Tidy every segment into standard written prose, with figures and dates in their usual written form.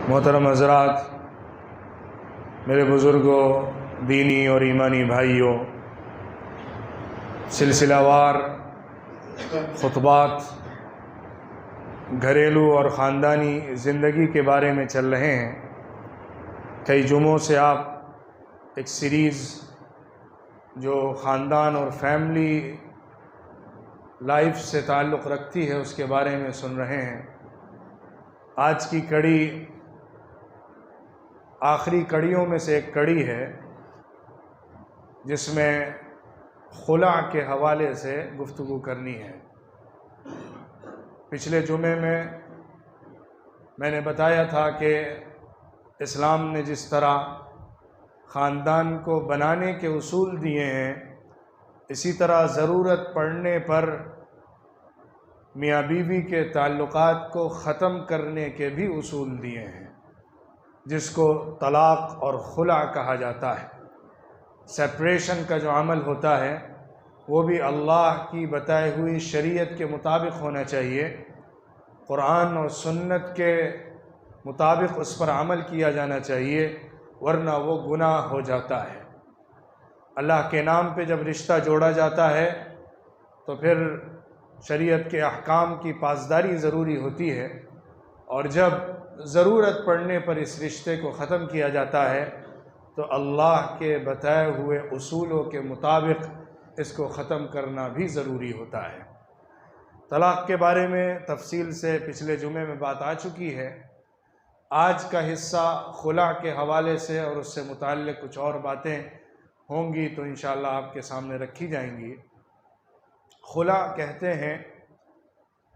मोहतरम हज़रात, मेरे बुज़ुर्गों, दीनी और ईमानी भाइयों, सिलसिलावार खुतबात घरेलू और ख़ानदानी ज़िंदगी के बारे में चल रहे हैं। कई जुमों से आप एक सीरीज़ जो ख़ानदान और फैमिली लाइफ से ताल्लुक़ रखती है उसके बारे में सुन रहे हैं। आज की कड़ी आखिरी कड़ियों में से एक कड़ी है जिसमें खुला के हवाले से गुफ्तगू करनी है। पिछले जुमे में मैंने बताया था कि इस्लाम ने जिस तरह ख़ानदान को बनाने के उसूल दिए हैं, इसी तरह ज़रूरत पड़ने पर मियाँ बीवी के ताल्लुकात को ख़त्म करने के भी उसूल दिए हैं, जिसको तलाक़ और खुला कहा जाता है। सेपरेशन का जो अमल होता है वो भी अल्लाह की बताई हुई शरीयत के मुताबिक होना चाहिए, कुरान और सुन्नत के मुताबिक उस पर अमल किया जाना चाहिए, वरना वो गुनाह हो जाता है। अल्लाह के नाम पे जब रिश्ता जोड़ा जाता है तो फिर शरीयत के अहकाम की पासदारी ज़रूरी होती है, और जब ज़रूरत पड़ने पर इस रिश्ते को ख़त्म किया जाता है तो अल्लाह के बताए हुए उसूलों के मुताबिक इसको ख़त्म करना भी ज़रूरी होता है। तलाक़ के बारे में तफसील से पिछले जुमे में बात आ चुकी है। आज का हिस्सा खुला के हवाले से और उससे मुताल्लिक़ कुछ और बातें होंगी तो इंशाअल्लाह आपके सामने रखी जाएंगी। खुला कहते हैं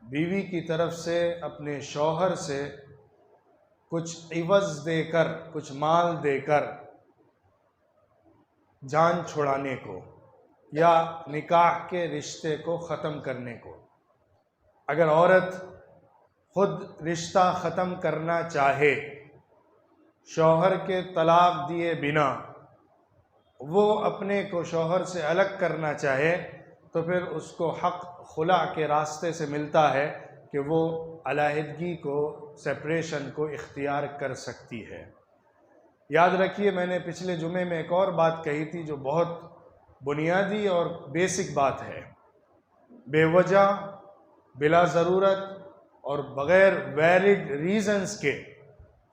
बीवी की तरफ से अपने शौहर से कुछ इवज़ देकर, कुछ माल देकर जान छुड़ाने को या निकाह के रिश्ते को ख़त्म करने को। अगर औरत ख़ुद रिश्ता ख़त्म करना चाहे, शौहर के तलाक़ दिए बिना वो अपने को शौहर से अलग करना चाहे, तो फिर उसको हक़ खुला के रास्ते से मिलता है कि वो अलहदगी को, सेपरेशन को इख्तियार कर सकती है। याद रखिए, मैंने पिछले जुमे में एक और बात कही थी जो बहुत बुनियादी और बेसिक बात है। बेवजह, बिला ज़रूरत और बग़ैर वैलिड रीज़न्स के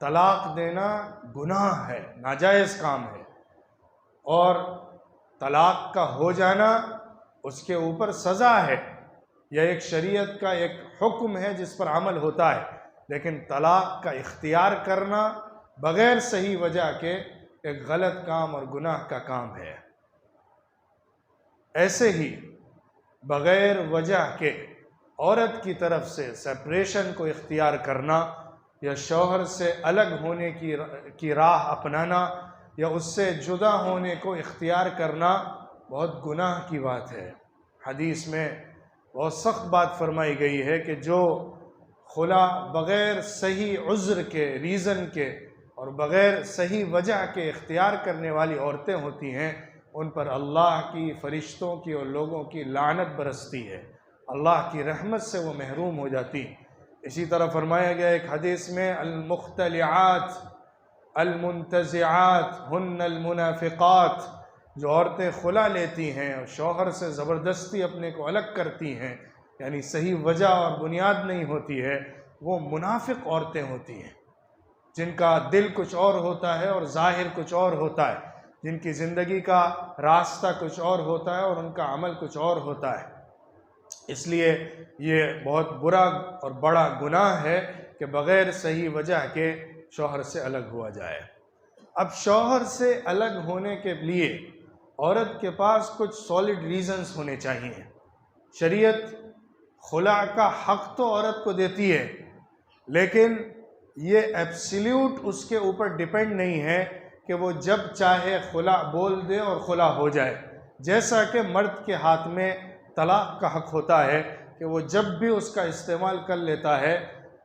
तलाक़ देना गुनाह है, नाजायज़ काम है, और तलाक़ का हो जाना उसके ऊपर सज़ा है। यह एक शरीयत का एक हुक्म है जिस पर अमल होता है, लेकिन तलाक़ का इख्तियार करना बग़ैर सही वजह के एक गलत काम और गुनाह का काम है। ऐसे ही बग़ैर वजह के औरत की तरफ से सेपरेशन को इख्तियार करना या शौहर से अलग होने की राह अपनाना या उससे जुदा होने को इख्तियार करना बहुत गुनाह की बात है। हदीस में बहुत सख्त बात फरमाई गई है कि जो खुला बग़ैर सही उज़्र के, रीज़न के और बग़ैर सही वजह के इख्तियार करने वाली औरतें होती हैं, उन पर अल्लाह की, फ़रिश्तों की और लोगों की लानत बरसती है। अल्लाह की रहमत से वो महरूम हो जाती। इसी तरह फरमाया गया एक हदीस में, अल-मुख्तलिआत अल-मुंतज़िआत हुन्नल मुनाफ़िक़ात, जो औरतें खुला लेती हैं और शौहर से ज़बरदस्ती अपने को अलग करती हैं, यानी सही वजह और बुनियाद नहीं होती है, वो मुनाफिक औरतें होती हैं, जिनका दिल कुछ और होता है और ज़ाहिर कुछ और होता है, जिनकी ज़िंदगी का रास्ता कुछ और होता है और उनका अमल कुछ और होता है। इसलिए ये बहुत बुरा और बड़ा गुनाह है कि बग़ैर सही वजह के शौहर से अलग हुआ जाए। अब शौहर से अलग होने के लिए औरत के पास कुछ सॉलिड रीज़न्स होने चाहिए। शरीयत खुला का हक़ तो औरत को देती है, लेकिन ये एब्सोल्यूट उसके ऊपर डिपेंड नहीं है कि वो जब चाहे खुला बोल दे और खुला हो जाए। जैसा कि मर्द के हाथ में तलाक़ का हक़ होता है कि वो जब भी उसका इस्तेमाल कर लेता है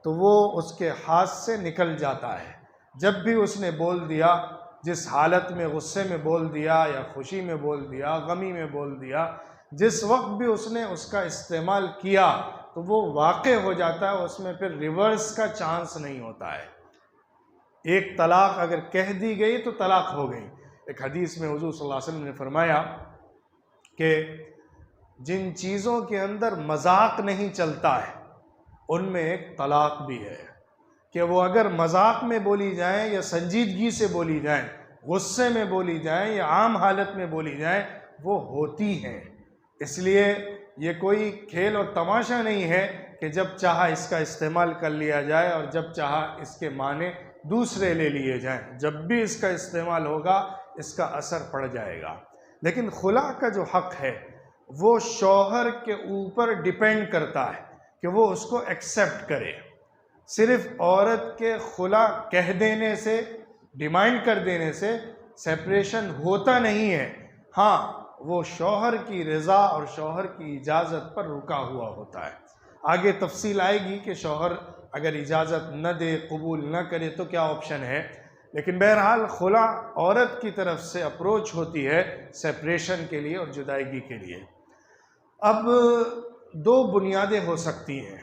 तो वो उसके हाथ से निकल जाता है। जब भी उसने बोल दिया, जिस हालत में, गुस्से में बोल दिया या खुशी में बोल दिया, गमी में बोल दिया, जिस वक्त भी उसने उसका इस्तेमाल किया तो वो वाक़े हो जाता है, उसमें फिर रिवर्स का चांस नहीं होता है। एक तलाक अगर कह दी गई तो तलाक हो गई। एक हदीस में हुजूर सल्लल्लाहु अलैहि वसल्लम ने फरमाया कि जिन चीज़ों के अंदर मजाक नहीं चलता है उनमें एक तलाक भी है, कि वो अगर मजाक में बोली जाए या संजीदगी से बोली जाए, गुस्से में बोली जाए या आम हालत में बोली जाए, वो होती हैं। इसलिए ये कोई खेल और तमाशा नहीं है कि जब चाहा इसका इस्तेमाल कर लिया जाए और जब चाहा इसके माने दूसरे ले लिए जाएं। जब भी इसका इस्तेमाल होगा इसका असर पड़ जाएगा। लेकिन खुला का जो हक़ है वो शौहर के ऊपर डिपेंड करता है कि वो उसको एक्सेप्ट करे। सिर्फ औरत के खुला कह देने से, डिमांड कर देने से सेपरेशन होता नहीं है। हाँ, वो शौहर की रज़ा और शौहर की इजाज़त पर रुका हुआ होता है। आगे तफसील आएगी कि शौहर अगर इजाज़त न दे, कबूल न करे तो क्या ऑप्शन है। लेकिन बहरहाल खुला औरत की तरफ से अप्रोच होती है सेपरेशन के लिए और जुदाईगी के लिए। अब दो बुनियादें हो सकती हैं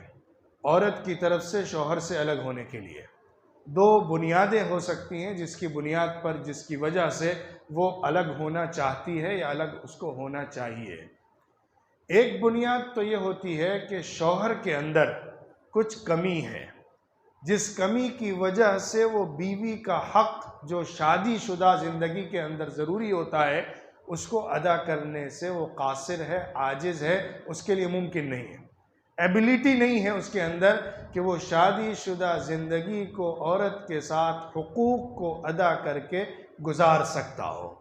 औरत की तरफ से शौहर से अलग होने के लिए। दो बुनियादें हो सकती हैं जिसकी बुनियाद पर, जिसकी वजह से वो अलग होना चाहती है या अलग उसको होना चाहिए। एक बुनियाद तो ये होती है कि शौहर के अंदर कुछ कमी है, जिस कमी की वजह से वो बीवी का हक़ जो शादीशुदा ज़िंदगी के अंदर ज़रूरी होता है उसको अदा करने से वो कासिर है, आजिज़ है, उसके लिए मुमकिन नहीं है, एबिलिटी नहीं है उसके अंदर कि वो शादीशुदा ज़िंदगी को औरत के साथ हुकूक को अदा करके गुजार सकता हो।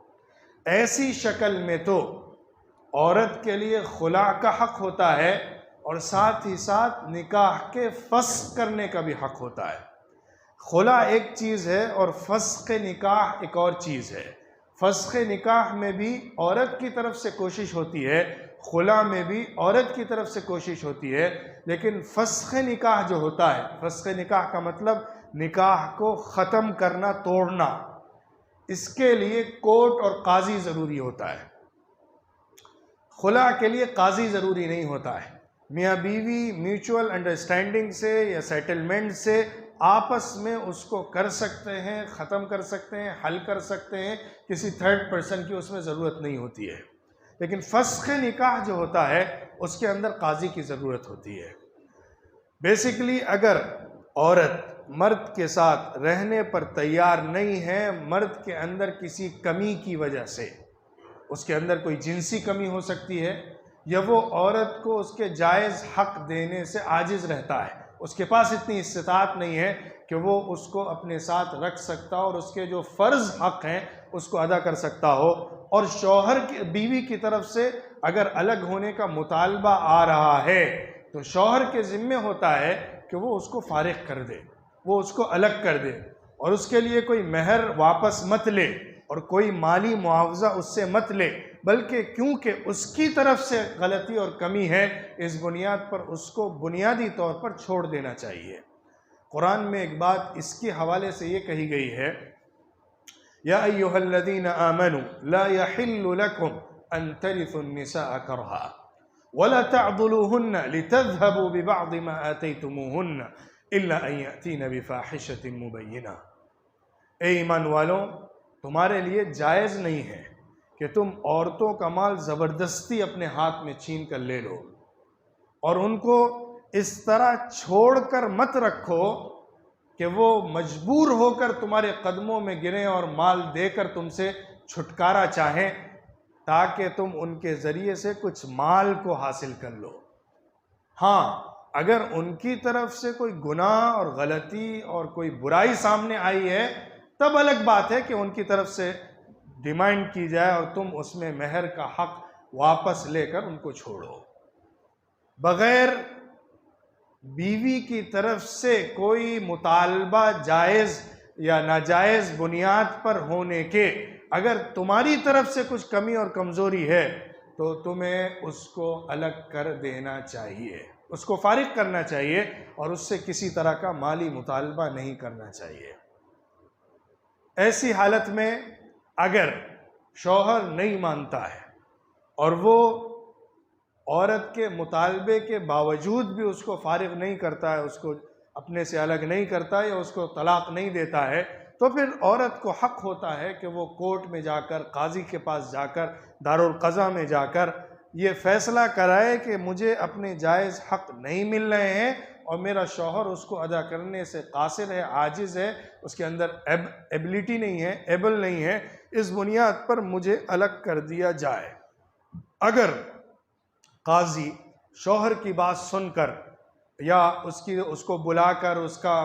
ऐसी शक्ल में तो औरत के लिए खुला का हक़ होता है और साथ ही साथ निकाह के फस्ख करने का भी हक़ होता है। खुला एक चीज़ है और फस्ख निकाह एक और चीज़ है। फस्ख निकाह में भी औरत की तरफ से कोशिश होती है, खुला में भी औरत की तरफ से कोशिश होती है। लेकिन फस्ख निकाह जो होता है, फस्ख निकाह का मतलब निकाह को ख़त्म करना, तोड़ना, इसके लिए कोर्ट और काजी ज़रूरी होता है। खुला के लिए काजी ज़रूरी नहीं होता है। मियाँ बीवी म्यूचुअल अंडरस्टैंडिंग से या सेटलमेंट से आपस में उसको कर सकते हैं, ख़त्म कर सकते हैं, हल कर सकते हैं, किसी थर्ड पर्सन की उसमें ज़रूरत नहीं होती है। लेकिन फस्ख निकाह जो होता है उसके अंदर काजी की ज़रूरत होती है। बेसिकली अगर औरत मर्द के साथ रहने पर तैयार नहीं है, मर्द के अंदर किसी कमी की वजह से, उसके अंदर कोई जिनसी कमी हो सकती है या वो औरत को उसके जायज़ हक़ देने से आजिज़ रहता है, उसके पास इतनी इस्तिताअत नहीं है कि वो उसको अपने साथ रख सकता और उसके जो फ़र्ज़ हक़ हैं उसको अदा कर सकता हो, और शौहर की, बीवी की तरफ से अगर अलग होने का मुतालबा आ रहा है तो शौहर के ज़िम्मे होता है कि वो उसको फ़ारिग कर दे, वो उसको अलग कर दे और उसके लिए कोई महर वापस मत ले और कोई माली मुआवजा उससे मत ले, बल्कि क्योंकि उसकी तरफ से गलती और कमी है इस बुनियाद पर उसको बुनियादी तौर पर छोड़ देना चाहिए। कुरान में एक बात इसके हवाले से ये कही गई है, या अय्युहल्लज़ीना आमनू ला यहिल्लु लकुम अन तरिथु निसाअ करहा वला तअदुलूहुन्ना लितज़हबू बिबअदि मा आतैतुमूहुन्ना इल्ला अन यअतीना बिफाहिशतिन मुबय्यिना। ए ईमान वालों, तुम्हारे लिए जायज़ नहीं है कि तुम औरतों का माल ज़बरदस्ती अपने हाथ में छीन कर ले लो और उनको इस तरह छोड़कर मत रखो कि वो मजबूर होकर तुम्हारे कदमों में गिरें और माल देकर तुमसे छुटकारा चाहें ताकि तुम उनके ज़रिए से कुछ माल को हासिल कर लो। हाँ, अगर उनकी तरफ से कोई गुनाह और गलती और कोई बुराई सामने आई है तब अलग बात है कि उनकी तरफ से डिमांड की जाए और तुम उसमें महर का हक़ वापस लेकर उनको छोड़ो। बग़ैर बीवी की तरफ से कोई मुतालबा जायज़ या नाजायज़ बुनियाद पर होने के अगर तुम्हारी तरफ से कुछ कमी और कमज़ोरी है तो तुम्हें उसको अलग कर देना चाहिए, उसको फ़ारिग करना चाहिए और उससे किसी तरह का माली मुतालबा नहीं करना चाहिए। ऐसी हालत में अगर शौहर नहीं मानता है और वो औरत के मुतालबे के बावजूद भी उसको फ़ारिग नहीं करता है, उसको अपने से अलग नहीं करता है या उसको तलाक नहीं देता है, तो फिर औरत को हक होता है कि वो कोर्ट में जाकर, काजी के पास जाकर, दारुल क़ज़ा में जाकर ये फ़ैसला कराए कि मुझे अपने जायज़ हक नहीं मिल रहे हैं और मेरा शौहर उसको अदा करने से कासिर है, आजिज़ है, उसके अंदर एबिलिटी नहीं है, एबल नहीं है, इस बुनियाद पर मुझे अलग कर दिया जाए। अगर काजी शौहर की बात सुनकर या उसको बुलाकर, उसका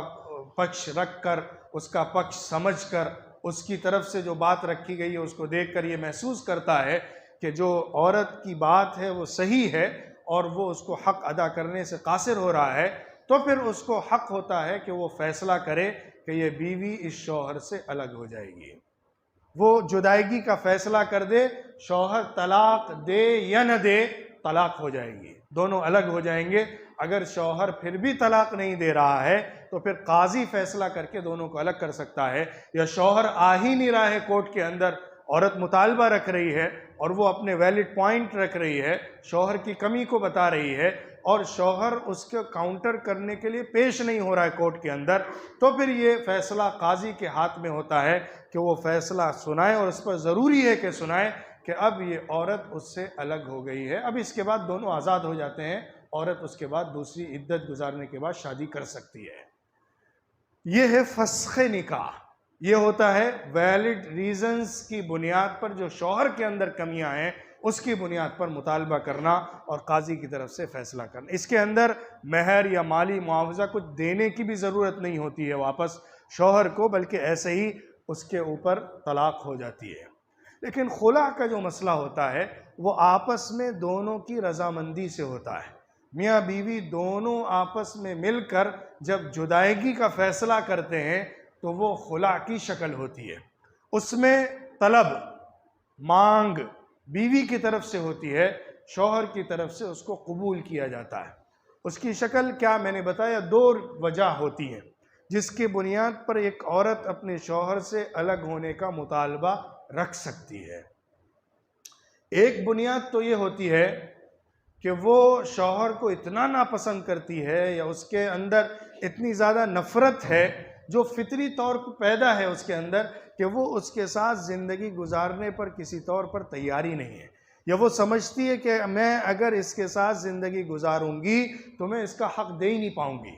पक्ष रखकर, उसका पक्ष समझकर, उसकी तरफ से जो बात रखी गई है उसको देखकर ये महसूस करता है कि जो औरत की बात है वो सही है और वो उसको हक अदा करने से कासिर हो रहा है, तो फिर उसको हक होता है कि वो फैसला करे कि ये बीवी इस शौहर से अलग हो जाएगी। वो जुदाईगी का फैसला कर दे, शौहर तलाक दे या न दे, तलाक हो जाएगी, दोनों अलग हो जाएंगे। अगर शौहर फिर भी तलाक नहीं दे रहा है तो फिर काजी फैसला करके दोनों को अलग कर सकता है। या शौहर आ ही नहीं रहा है कोर्ट के अंदर, औरत मुतालबा रख रही है और वो अपने वैलिड पॉइंट रख रही है, शौहर की कमी को बता रही है और शौहर उसके काउंटर करने के लिए पेश नहीं हो रहा है कोर्ट के अंदर, तो फिर ये फैसला काजी के हाथ में होता है कि वो फैसला सुनाए और उस पर ज़रूरी है कि सुनाए कि अब ये औरत उससे अलग हो गई है, अब इसके बाद दोनों आज़ाद हो जाते हैं। औरत उसके बाद दूसरी इद्दत गुजारने के बाद शादी कर सकती है। ये है फस्ख़े निकाह। ये होता है वैलिड रीजंस की बुनियाद पर, जो शौहर के अंदर कमियां हैं उसकी बुनियाद पर मुतालबा करना और काजी की तरफ से फैसला करना। इसके अंदर महर या माली मुआवजा कुछ देने की भी ज़रूरत नहीं होती है वापस शौहर को, बल्कि ऐसे ही उसके ऊपर तलाक हो जाती है। लेकिन खुला का जो मसला होता है वो आपस में दोनों की रजामंदी से होता है। मियाँ बीवी दोनों आपस में मिलकर जब जुदाईगी का फैसला करते हैं तो वो खुला की शक्ल होती है। उसमें तलब, मांग बीवी की तरफ से होती है, शौहर की तरफ से उसको कबूल किया जाता है। उसकी शक्ल क्या, मैंने बताया 2 वजह होती हैं जिसकी बुनियाद पर एक औरत अपने शौहर से अलग होने का मुतालबा रख सकती है। एक बुनियाद तो ये होती है कि वो शौहर को इतना नापसंद करती है या उसके अंदर इतनी ज़्यादा नफ़रत है जो फितरी तौर पर पैदा है उसके अंदर, कि वो उसके साथ ज़िंदगी गुजारने पर किसी तौर पर तैयारी नहीं है, या वो समझती है कि मैं अगर इसके साथ ज़िंदगी गुजारूंगी तो मैं इसका हक़ दे ही नहीं पाऊंगी।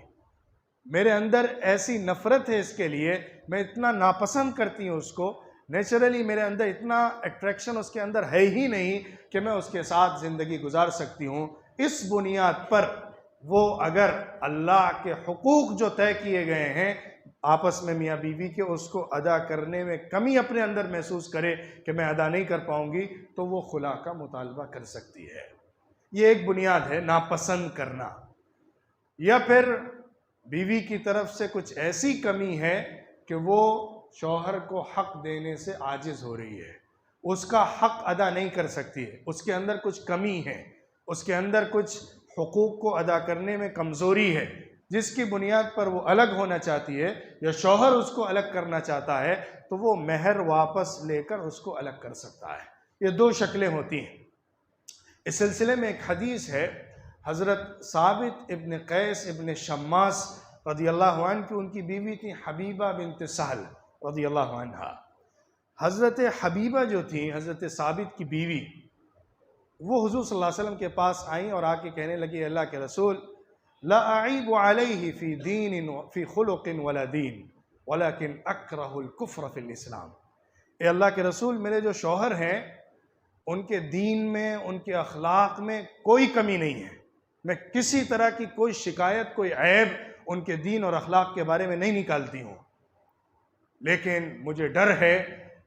मेरे अंदर ऐसी नफ़रत है इसके लिए, मैं इतना नापसंद करती हूँ उसको, नेचुरली मेरे अंदर इतना अट्रैक्शन उसके अंदर है ही नहीं कि मैं उसके साथ ज़िंदगी गुजार सकती हूँ। इस बुनियाद पर वो अगर अल्लाह के हुकूक जो तय किए गए हैं आपस में मियाँ बीवी के, उसको अदा करने में कमी अपने अंदर महसूस करे कि मैं अदा नहीं कर पाऊँगी, तो वो खुला का मुतालबा कर सकती है। ये एक बुनियाद है नापसंद करना। या फिर बीवी की तरफ से कुछ ऐसी कमी है कि वो शौहर को हक देने से आजिज़ हो रही है, उसका हक अदा नहीं कर सकती है, उसके अंदर कुछ कमी है, उसके अंदर कुछ हुकूक को अदा करने में कमज़ोरी है, जिसकी बुनियाद पर वो अलग होना चाहती है या शौहर उसको अलग करना चाहता है, तो वो महर वापस लेकर उसको अलग कर सकता है। ये 2 शक्लें होती हैं। इस सिलसिले में एक हदीस है, हज़रत साबित इब्न कैस इब्न शम्मास रज़ियल्लाहु अन्हु की उनकी बीवी थी हबीबा बिन्त सहल रज़ियल्लाहु अन्हा। हज़रत हबीबा जो थी, हज़रत साबित की बीवी, वो हुज़ूर सल्लल्लाहु अलैहि वसल्लम के पास आई और आके कहने लगी, अल्लाह के रसूल, ला अईबु अलैहि फ़ी दीनिन फ़ी खुलुक़िन वला दीन वलाकिन अक्रहुल कुफ्र फ़िल इस्लाम। ए अल्लाह के रसूल, मेरे जो शौहर हैं उनके दीन में, उनके अखलाक में कोई कमी नहीं है, मैं किसी तरह की कोई शिकायत, कोई ऐब उनके दीन और अखलाक के बारे में नहीं निकालती हूँ, लेकिन मुझे डर है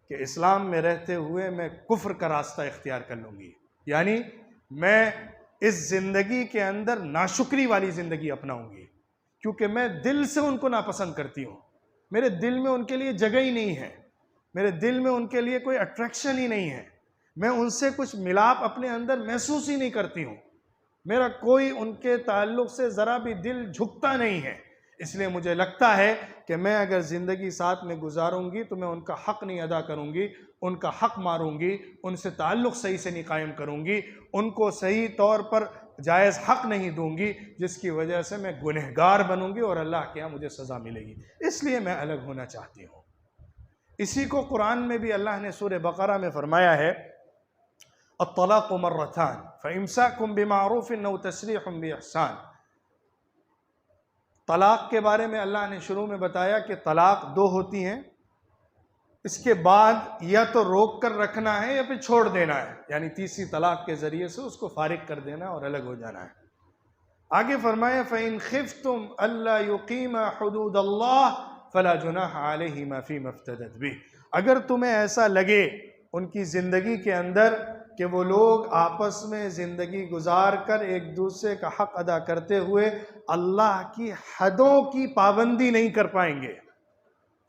कि इस्लाम में रहते हुए मैं कुफ्र का रास्ता इख्तियार कर लूँगी, यानी मैं इस ज़िंदगी के अंदर नाशुक्री वाली ज़िंदगी अपनाऊँगी, क्योंकि मैं दिल से उनको नापसंद करती हूँ। मेरे दिल में उनके लिए जगह ही नहीं है, मेरे दिल में उनके लिए कोई अट्रैक्शन ही नहीं है, मैं उनसे कुछ मिलाप अपने अंदर महसूस ही नहीं करती हूँ, मेरा कोई उनके ताल्लुक़ से ज़रा भी दिल झुकता नहीं है। इसलिए मुझे लगता है कि मैं अगर ज़िंदगी साथ में गुजारूंगी तो मैं उनका हक़ नहीं अदा करूंगी, उनका हक़ मारूंगी, उनसे ताल्लुक़ सही से नहीं कायम करूंगी, उनको सही तौर पर जायज़ हक़ नहीं दूंगी, जिसकी वजह से मैं गुनहगार बनूंगी और अल्लाह के यहाँ मुझे सज़ा मिलेगी। इसलिए मैं अलग होना चाहती हूँ। इसी को कुरान में भी अल्लाह ने सूरह बकरा में फरमाया है, अत्तलाक़ु मर्रतान फ़इम्साकुम बिमारूफ़िन औ तस्रीहुम बिइहसान। तलाक़ के बारे में अल्लाह ने शुरू में बताया कि तलाक़ दो होती हैं, इसके बाद या तो रोक कर रखना है या फिर छोड़ देना है, यानी तीसरी तलाक़ के ज़रिए से उसको फारिग कर देना और अलग हो जाना है। आगे फरमाया फ़इन ख़िफ़्तुम अल्ला युक़ीमा हुदूदल्लाह फ़ला जुनाह अलैहिमा फ़ीमा इफ़्तदत बिह। अगर तुम्हें ऐसा लगे उनकी ज़िंदगी के अंदर कि वो लोग आपस में ज़िंदगी गुजार कर एक दूसरे का हक़ अदा करते हुए अल्लाह की हदों की पाबंदी नहीं कर पाएंगे,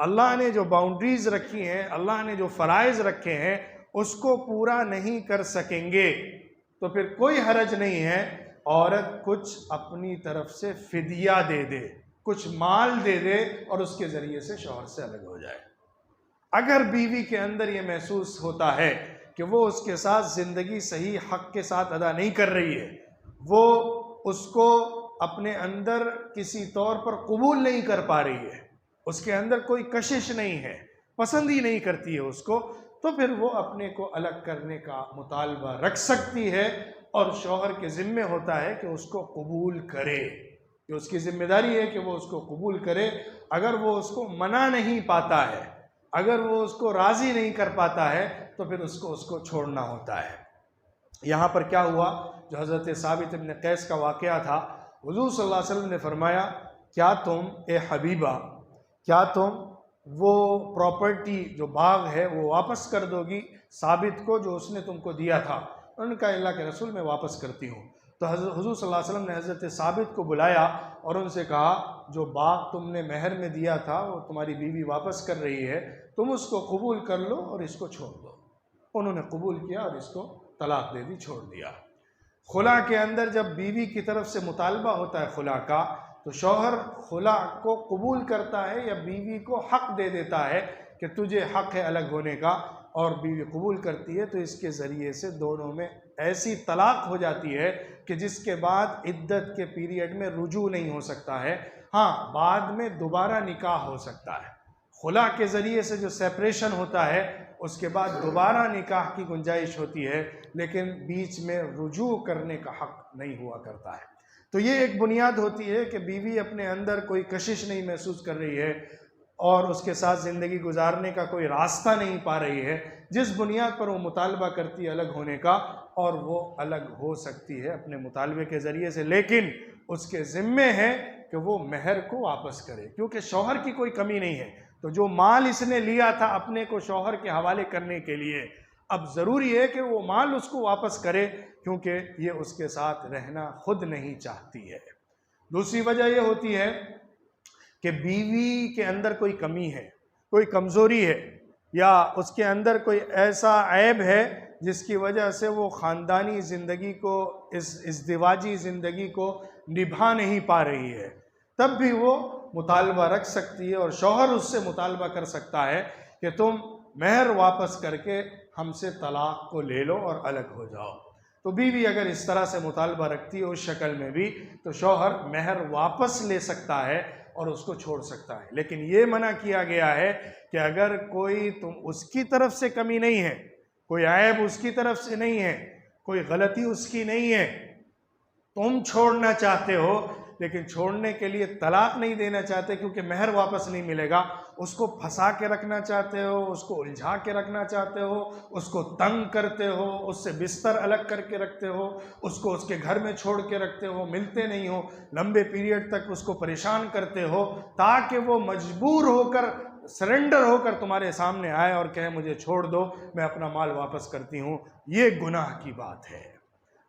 अल्लाह ने जो बाउंड्रीज़ रखी हैं, अल्लाह ने जो फ़राइज़ रखे हैं उसको पूरा नहीं कर सकेंगे, तो फिर कोई हरज नहीं है औरत कुछ अपनी तरफ से फ़िदिया दे दे, कुछ माल दे दे और उसके ज़रिए से शौहर से अलग हो जाए। अगर बीवी के अंदर ये महसूस होता है कि वो उसके साथ ज़िंदगी सही हक़ के साथ अदा नहीं कर रही है, वो उसको अपने अंदर किसी तौर पर कबूल नहीं कर पा रही है, उसके अंदर कोई कशिश नहीं है, पसंद ही नहीं करती है उसको, तो फिर वो अपने को अलग करने का मुतालबा रख सकती है और शौहर के ज़िम्मे होता है कि उसको कबूल करे, कि उसकी ज़िम्मेदारी है कि वो उसको कबूल करे। अगर वो उसको मना नहीं पाता है, अगर वो उसको राज़ी नहीं कर पाता है, तो फिर उसको छोड़ना होता है। यहाँ पर क्या हुआ, जो हज़रत साबित इब्न कैस का वाक़या था, हुज़ूर सल्लल्लाहु अलैहि वसल्लम ने फरमाया, क्या तुम ए हबीबा, क्या तुम वो प्रॉपर्टी जो बाग है वो वापस कर दोगी साबित को जो उसने तुमको दिया था? उन्होंने कहा अल्लाह के रसूल मैं वापस करती हूँ। तो हुज़ूर सल्लल्लाहु अलैहि वसल्लम ने हज़रत साबित को बुलाया और उनसे कहा, जो बाग तुमने महर में दिया था वो तुम्हारी बीवी वापस कर रही है, तुम उसको कबूल कर लो और इसको छोड़ दो। उन्होंने कबूल किया और इसको तलाक दे दी, छोड़ दिया। खुला के अंदर जब बीवी की तरफ से मुतालबा होता है खुला का, तो शौहर खुला को कबूल करता है या बीवी को हक़ दे देता है कि तुझे हक़ है अलग होने का, और बीवी कबूल करती है, तो इसके ज़रिए से दोनों में ऐसी तलाक हो जाती है कि जिसके बाद इद्दत के पीरियड में रुजू नहीं हो सकता है। हाँ, बाद में दोबारा निकाह हो सकता है। खुला के ज़रिए से जो सेपरेशन होता है उसके बाद दोबारा निकाह की गुंजाइश होती है, लेकिन बीच में रुजू करने का हक़ नहीं हुआ करता है। तो ये एक बुनियाद होती है कि बीवी अपने अंदर कोई कशिश नहीं महसूस कर रही है और उसके साथ ज़िंदगी गुजारने का कोई रास्ता नहीं पा रही है, जिस बुनियाद पर वो मुतालबा करती है अलग होने का, और वो अलग हो सकती है अपने मुतालबे के ज़रिए से, लेकिन उसके ज़िम्मे है कि वो महर को वापस करे, क्योंकि शौहर की कोई कमी नहीं है। तो जो माल इसने लिया था अपने को शौहर के हवाले करने के लिए, अब ज़रूरी है कि वो माल उसको वापस करे, क्योंकि ये उसके साथ रहना खुद नहीं चाहती है। दूसरी वजह यह होती है कि बीवी के अंदर कोई कमी है, कोई कमज़ोरी है, या उसके अंदर कोई ऐसा ऐब है जिसकी वजह से वो ख़ानदानी ज़िंदगी को, इस इज़्दिवाजी ज़िंदगी को निभा नहीं पा रही है, तब भी वो मुतालबा रख सकती है और शौहर उससे मुतालबा कर सकता है कि तुम महर वापस करके हमसे तलाक़ को ले लो और अलग हो जाओ। तो बीवी अगर इस तरह से मुतालबा रखती है उस शक्ल में भी, तो शौहर महर वापस ले सकता है और उसको छोड़ सकता है। लेकिन ये मना किया गया है कि अगर कोई तुम उसकी तरफ से कमी नहीं है, कोई ऐब उसकी तरफ से नहीं है, कोई गलती उसकी नहीं है, तुम छोड़ना चाहते हो लेकिन छोड़ने के लिए तलाक नहीं देना चाहते क्योंकि महर वापस नहीं मिलेगा, उसको फंसा के रखना चाहते हो, उसको उलझा के रखना चाहते हो, उसको तंग करते हो, उससे बिस्तर अलग करके रखते हो, उसको उसके घर में छोड़ के रखते हो, मिलते नहीं हो, लंबे पीरियड तक उसको परेशान करते हो, ताकि वो मजबूर होकर, सरेंडर होकर तुम्हारे सामने आए और कहे मुझे छोड़ दो, मैं अपना माल वापस करती हूँ, ये गुनाह की बात है।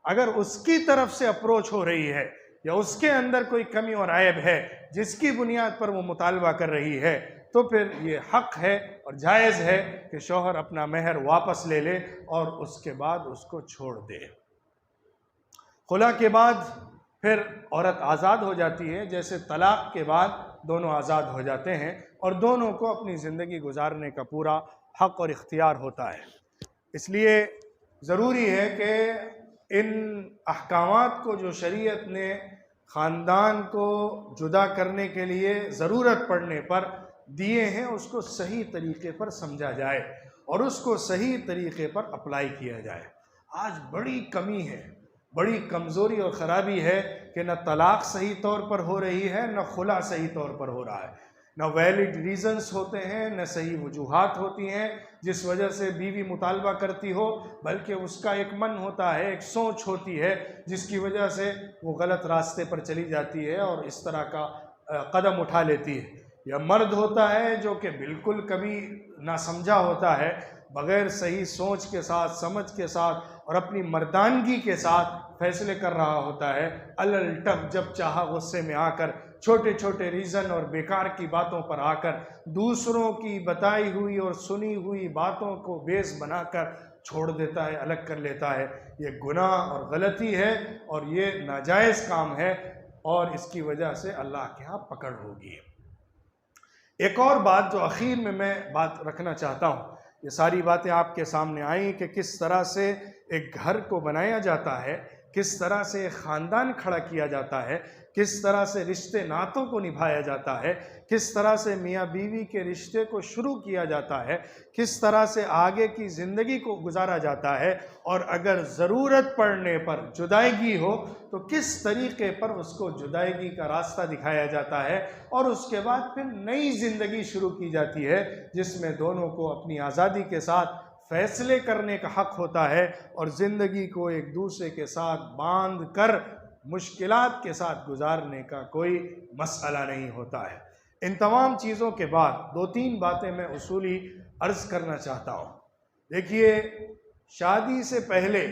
अगर उसकी तरफ से अप्रोच हो रही है या उसके अंदर कोई कमी और ऐब है जिसकी बुनियाद पर वो मुतालबा कर रही है, तो फिर ये हक़ है और जायज़ है कि शौहर अपना महर वापस ले ले और उसके बाद उसको छोड़ दे। खुला के बाद फिर औरत आज़ाद हो जाती है, जैसे तलाक़ के बाद दोनों आज़ाद हो जाते हैं और दोनों को अपनी ज़िंदगी गुजारने का पूरा हक़ और इख्तियार होता है। इसलिए ज़रूरी है कि इन अहकामात को जो शरीयत ने ख़ानदान को जुदा करने के लिए ज़रूरत पड़ने पर दिए हैं उसको सही तरीके पर समझा जाए और उसको सही तरीके पर अप्लाई किया जाए। आज बड़ी कमी है, बड़ी कमज़ोरी और ख़राबी है कि न तलाक़ सही तौर पर हो रही है, न खुला सही तौर पर हो रहा है, न वैलिड रीज़न्स होते हैं, न सही वजूहात होती हैं जिस वजह से बीवी मुतालबा करती हो, बल्कि उसका एक मन होता है, एक सोच होती है जिसकी वजह से वो गलत रास्ते पर चली जाती है और इस तरह का कदम उठा लेती है। या मर्द होता है जो कि बिल्कुल कभी ना समझा होता है, बग़ैर सही सोच के साथ, समझ के साथ और अपनी मर्दानगी के साथ फैसले कर रहा होता है। अलटब जब चाहा गुस्से में आकर छोटे छोटे रीज़न और बेकार की बातों पर आकर दूसरों की बताई हुई और सुनी हुई बातों को बेस बनाकर छोड़ देता है, अलग कर लेता है। ये गुनाह और गलती है और ये नाजायज़ काम है और इसकी वजह से अल्लाह के यहाँ पकड़ होगी। एक और बात जो आखिर में मैं बात रखना चाहता हूँ, ये सारी बातें आपके सामने आई कि किस तरह से एक घर को बनाया जाता है, किस तरह से एक ख़ानदान खड़ा किया जाता है, किस तरह से रिश्ते नातों को निभाया जाता है, किस तरह से मियाँ बीवी के रिश्ते को शुरू किया जाता है, किस तरह से आगे की ज़िंदगी को गुजारा जाता है और अगर ज़रूरत पड़ने पर जुदाईगी हो तो किस तरीके पर उसको जुदाईगी का रास्ता दिखाया जाता है और उसके बाद फिर नई ज़िंदगी शुरू की जाती है जिसमें दोनों को अपनी आज़ादी के साथ फैसले करने का हक़ होता है और ज़िंदगी को एक दूसरे के साथ बांध कर मुश्किलात के साथ गुजारने का कोई मसला नहीं होता है। इन तमाम चीज़ों के बाद दो तीन बातें मैं उसूली अर्ज़ करना चाहता हूँ। देखिए, शादी से पहले,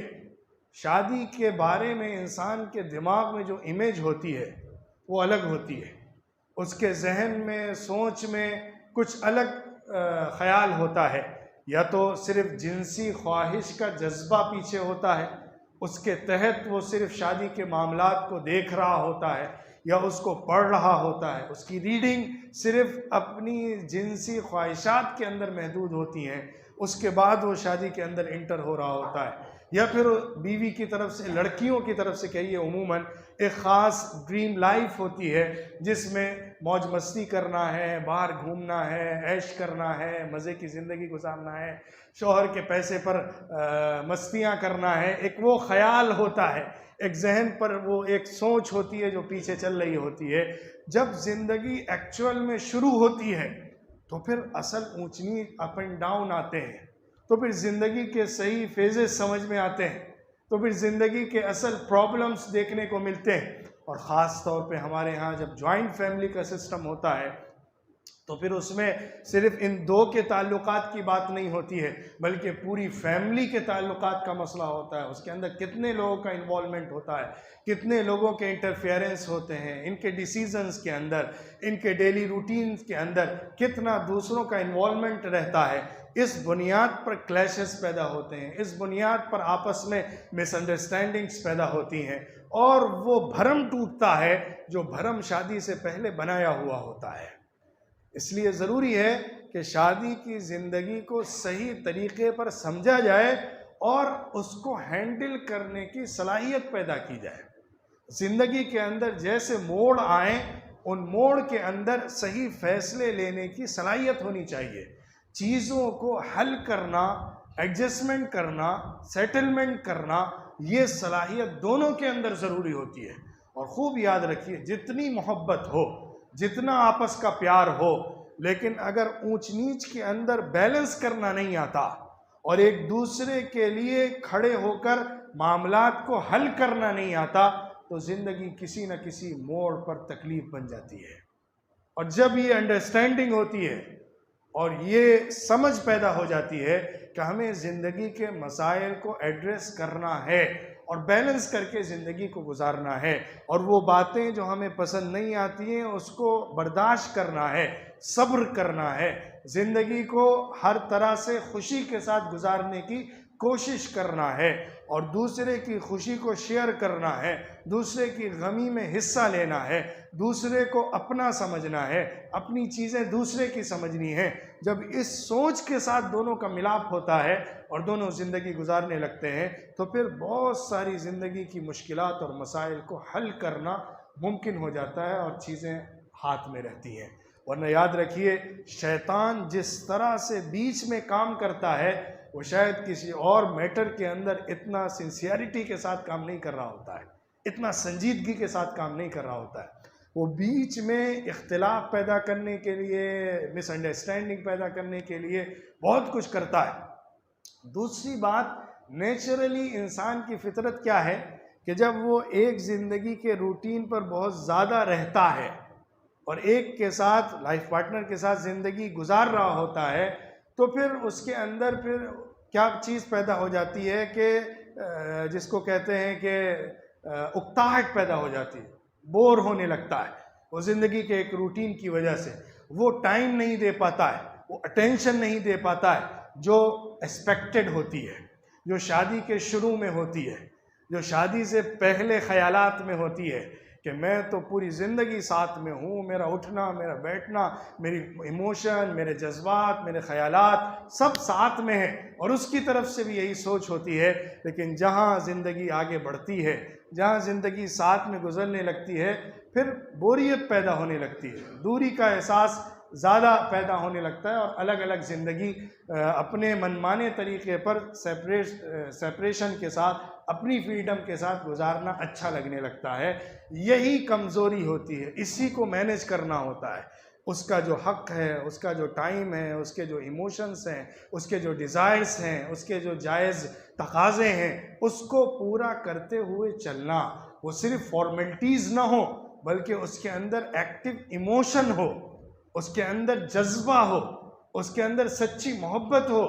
शादी के बारे में इंसान के दिमाग में जो इमेज होती है वो अलग होती है। उसके जहन में, सोच में कुछ अलग ख़याल होता है। या तो सिर्फ़ जिनसी ख्वाहिश का जज्बा पीछे होता है, उसके तहत वो सिर्फ़ शादी के मामलात को देख रहा होता है या उसको पढ़ रहा होता है, उसकी रीडिंग सिर्फ़ अपनी जिनसी ख्वाहिशात के अंदर महदूद होती हैं, उसके बाद वो शादी के अंदर इंटर हो रहा होता है। या फिर बीवी की तरफ से, लड़कियों की तरफ से कहिए, उमूमन एक ख़ास ड्रीम लाइफ होती है जिसमें मौज मस्ती करना है, बाहर घूमना है, ऐश करना है, मज़े की ज़िंदगी गुजारना है, शौहर के पैसे पर मस्तियाँ करना है। एक वो ख़याल होता है, एक जहन पर वो एक सोच होती है जो पीछे चल रही होती है। जब ज़िंदगी एक्चुअल में शुरू होती है तो फिर असल ऊंच नीच, अप एंड डाउन आते हैं, तो फिर ज़िंदगी के सही फेजेस समझ में आते हैं, तो फिर ज़िंदगी के असल प्रॉब्लम्स देखने को मिलते हैं। और ख़ास तौर पे हमारे यहाँ जब जॉइंट फैमिली का सिस्टम होता है तो फिर उसमें सिर्फ इन दो के ताल्लुकात की बात नहीं होती है, बल्कि पूरी फैमिली के ताल्लुकात का मसला होता है। उसके अंदर कितने लोगों का इन्वॉल्वमेंट होता है, कितने लोगों के इंटरफेरेंस होते हैं इनके डिसीजंस के अंदर, इनके डेली रूटीन्स के अंदर कितना दूसरों का इन्वॉल्वमेंट रहता है। इस बुनियाद पर क्लैशेस पैदा होते हैं, इस बुनियाद पर आपस में मिसअंडरस्टैंडिंग्स पैदा होती हैं और वो भरम टूटता है जो भरम शादी से पहले बनाया हुआ होता है। इसलिए ज़रूरी है कि शादी की ज़िंदगी को सही तरीके पर समझा जाए और उसको हैंडल करने की सलाहियत पैदा की जाए। ज़िंदगी के अंदर जैसे मोड़ आए, उन मोड़ के अंदर सही फैसले लेने की सलाहियत होनी चाहिए। चीज़ों को हल करना, एडजस्टमेंट करना, सेटलमेंट करना, ये सलाहियत दोनों के अंदर ज़रूरी होती है। और ख़ूब याद रखिए, जितनी मोहब्बत हो, जितना आपस का प्यार हो, लेकिन अगर ऊंच नीच के अंदर बैलेंस करना नहीं आता और एक दूसरे के लिए खड़े होकर मामलात को हल करना नहीं आता तो ज़िंदगी किसी न किसी मोड़ पर तकलीफ़ बन जाती है। और जब ये अंडरस्टैंडिंग होती है और ये समझ पैदा हो जाती है कि हमें ज़िंदगी के मसाइल को एड्रेस करना है और बैलेंस करके ज़िंदगी को गुजारना है और वो बातें जो हमें पसंद नहीं आती हैं उसको बर्दाश्त करना है, सब्र करना है, ज़िंदगी को हर तरह से खुशी के साथ गुजारने की कोशिश करना है और दूसरे की खुशी को शेयर करना है, दूसरे की गमी में हिस्सा लेना है, दूसरे को अपना समझना है, अपनी चीज़ें दूसरे की समझनी है। जब इस सोच के साथ दोनों का मिलाप होता है और दोनों ज़िंदगी गुजारने लगते हैं तो फिर बहुत सारी ज़िंदगी की मुश्किलात और मसाइल को हल करना मुमकिन हो जाता है और चीज़ें हाथ में रहती हैं। वरना याद रखिए, शैतान जिस तरह से बीच में काम करता है वो शायद किसी और मैटर के अंदर इतना सिंसियरिटी के साथ काम नहीं कर रहा होता है, इतना संजीदगी के साथ काम नहीं कर रहा होता है। वो बीच में इख्तिलाफ पैदा करने के लिए, मिसअंडरस्टैंडिंग पैदा करने के लिए बहुत कुछ करता है। दूसरी बात, नेचुरली इंसान की फितरत क्या है कि जब वो एक ज़िंदगी के रूटीन पर बहुत ज़्यादा रहता है और एक के साथ, लाइफ पार्टनर के साथ ज़िंदगी गुजार रहा होता है, तो फिर उसके अंदर फिर क्या चीज़ पैदा हो जाती है कि जिसको कहते हैं कि उकताहट पैदा हो जाती है, बोर होने लगता है। वो ज़िंदगी के एक रूटीन की वजह से वो टाइम नहीं दे पाता है, वो अटेंशन नहीं दे पाता है जो एक्सपेक्टेड होती है, जो शादी के शुरू में होती है, जो शादी से पहले ख्यालात में होती है कि मैं तो पूरी ज़िंदगी साथ में हूँ, मेरा उठना, मेरा बैठना, मेरी इमोशन, मेरे जज्बात, मेरे ख्यालात सब साथ में हैं, और उसकी तरफ से भी यही सोच होती है। लेकिन जहाँ ज़िंदगी आगे बढ़ती है, जहाँ ज़िंदगी साथ में गुजरने लगती है, फिर बोरियत पैदा होने लगती है, दूरी का एहसास ज़्यादा पैदा होने लगता है, और अलग अलग ज़िंदगी अपने मनमाने तरीके पर सेपरेशन के साथ, अपनी फ्रीडम के साथ गुजारना अच्छा लगने लगता है। यही कमज़ोरी होती है, इसी को मैनेज करना होता है। उसका जो हक़ है, उसका जो टाइम है, उसके जो इमोशंस हैं, उसके जो डिज़ायर्स हैं, उसके जो जायज़ तकाज़े हैं, उसको पूरा करते हुए चलना। वो सिर्फ फॉर्मेलिटीज़ ना हो, बल्कि उसके अंदर एक्टिव इमोशन हो, उसके अंदर जज्बा हो, उसके अंदर सच्ची मोहब्बत हो,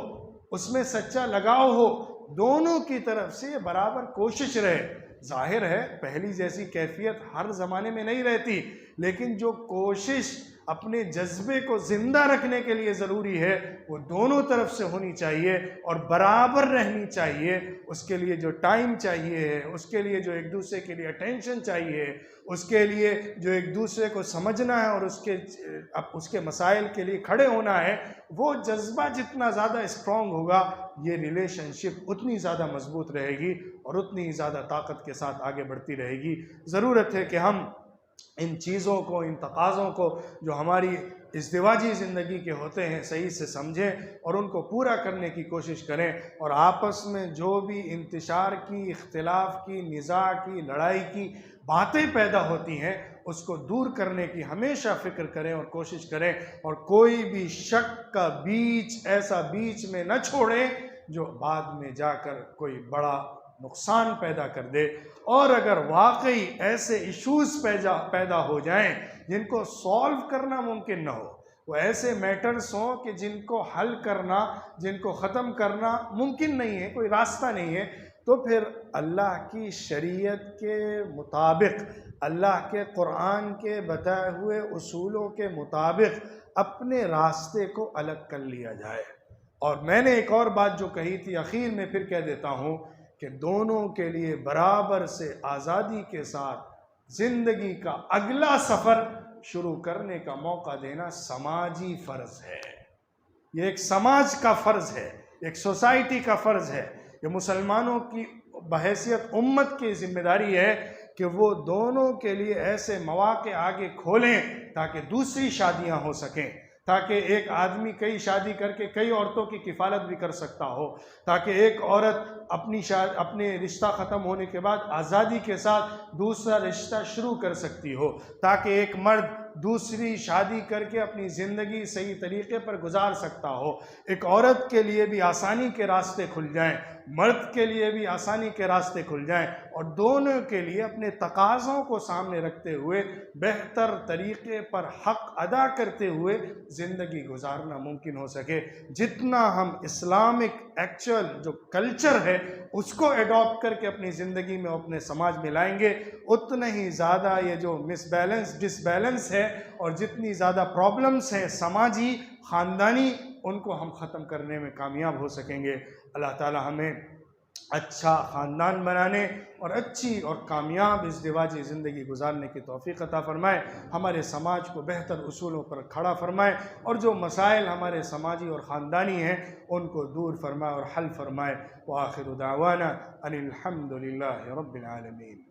उसमें सच्चा लगाव हो, दोनों की तरफ से बराबर कोशिश रहे। जाहिर है पहली जैसी कैफियत हर ज़माने में नहीं रहती, लेकिन जो कोशिश अपने जज्बे को ज़िंदा रखने के लिए ज़रूरी है वो दोनों तरफ से होनी चाहिए और बराबर रहनी चाहिए। उसके लिए जो टाइम चाहिए है, उसके लिए जो एक दूसरे के लिए अटेंशन चाहिए, उसके लिए जो एक दूसरे को समझना है और उसके मसाइल के लिए खड़े होना है, वो जज्बा जितना ज़्यादा स्ट्रॉन्ग होगा, ये रिलेशनशिप उतनी ज़्यादा मजबूत रहेगी और उतनी ही ज़्यादा ताकत के साथ आगे बढ़ती रहेगी। ज़रूरत है कि हम इन चीज़ों को, इन तकाज़ों को जो हमारी इज़्दिवाजी ज़िंदगी के होते हैं, सही से समझें और उनको पूरा करने की कोशिश करें, और आपस में जो भी इंतशार की, इख्तिलाफ की, निज़ा की, लड़ाई की बातें पैदा होती हैं, उसको दूर करने की हमेशा फ़िक्र करें और कोशिश करें, और कोई भी शक का बीच ऐसा बीच में न छोड़ें जो बाद में जाकर कोई बड़ा नुकसान पैदा कर दे। और अगर वाकई ऐसे इश्यूज़ पैदा हो जाएं जिनको सॉल्व करना मुमकिन न हो, वो ऐसे मैटर्स हों कि जिनको हल करना, जिनको ख़त्म करना मुमकिन नहीं है, कोई रास्ता नहीं है, तो फिर अल्लाह की शरीयत के मुताबिक, अल्लाह के कुरान के बताए हुए उसूलों के मुताबिक अपने रास्ते को अलग कर लिया जाए। और मैंने एक और बात जो कही थी, आखिर में फिर कह देता हूँ कि दोनों के लिए बराबर से आज़ादी के साथ ज़िंदगी का अगला सफ़र शुरू करने का मौका देना समाजी फ़र्ज़ है। ये एक समाज का फ़र्ज़ है, एक सोसाइटी का फ़र्ज़ है। ये मुसलमानों की बहैसियत उम्मत की ज़िम्मेदारी है कि वो दोनों के लिए ऐसे मौक़े आगे खोलें ताकि दूसरी शादियां हो सकें, ताकि एक आदमी कई शादी करके कई औरतों की किफ़ालत भी कर सकता हो, ताकि एक औरत अपने रिश्ता ख़त्म होने के बाद आज़ादी के साथ दूसरा रिश्ता शुरू कर सकती हो, ताकि एक मर्द दूसरी शादी करके अपनी ज़िंदगी सही तरीके पर गुजार सकता हो। एक औरत के लिए भी आसानी के रास्ते खुल जाएं, मर्द के लिए भी आसानी के रास्ते खुल जाएं, और दोनों के लिए अपने तकाज़ों को सामने रखते हुए बेहतर तरीके पर हक़ अदा करते हुए ज़िंदगी गुजारना मुमकिन हो सके। जितना हम इस्लामिक एक्चुअल जो कल्चर है उसको एडॉप्ट करके अपनी ज़िंदगी में, अपने समाज में लाएंगे, उतना ही ज़्यादा ये जो डिसबैलेंस है और जितनी ज़्यादा प्रॉब्लम्स हैं समाजी, ख़ानदानी, उनको हम ख़त्म करने में कामयाब हो सकेंगे। अल्लाह ताला हमें अच्छा ख़ानदान बनाने और अच्छी और कामयाब इज़्दिवाजी ज़िंदगी गुजारने की तौफ़ीक़ अता फ़रमाए, हमारे समाज को बेहतर उसूलों पर खड़ा फ़रमाए, और जो मसाइल हमारे समाजी और ख़ानदानी हैं उनको दूर फ़रमाए और हल फ़रमाए। व आखिरु दावाना अनिल हम्दुलिल्लाहि रब्बिल आलमीन।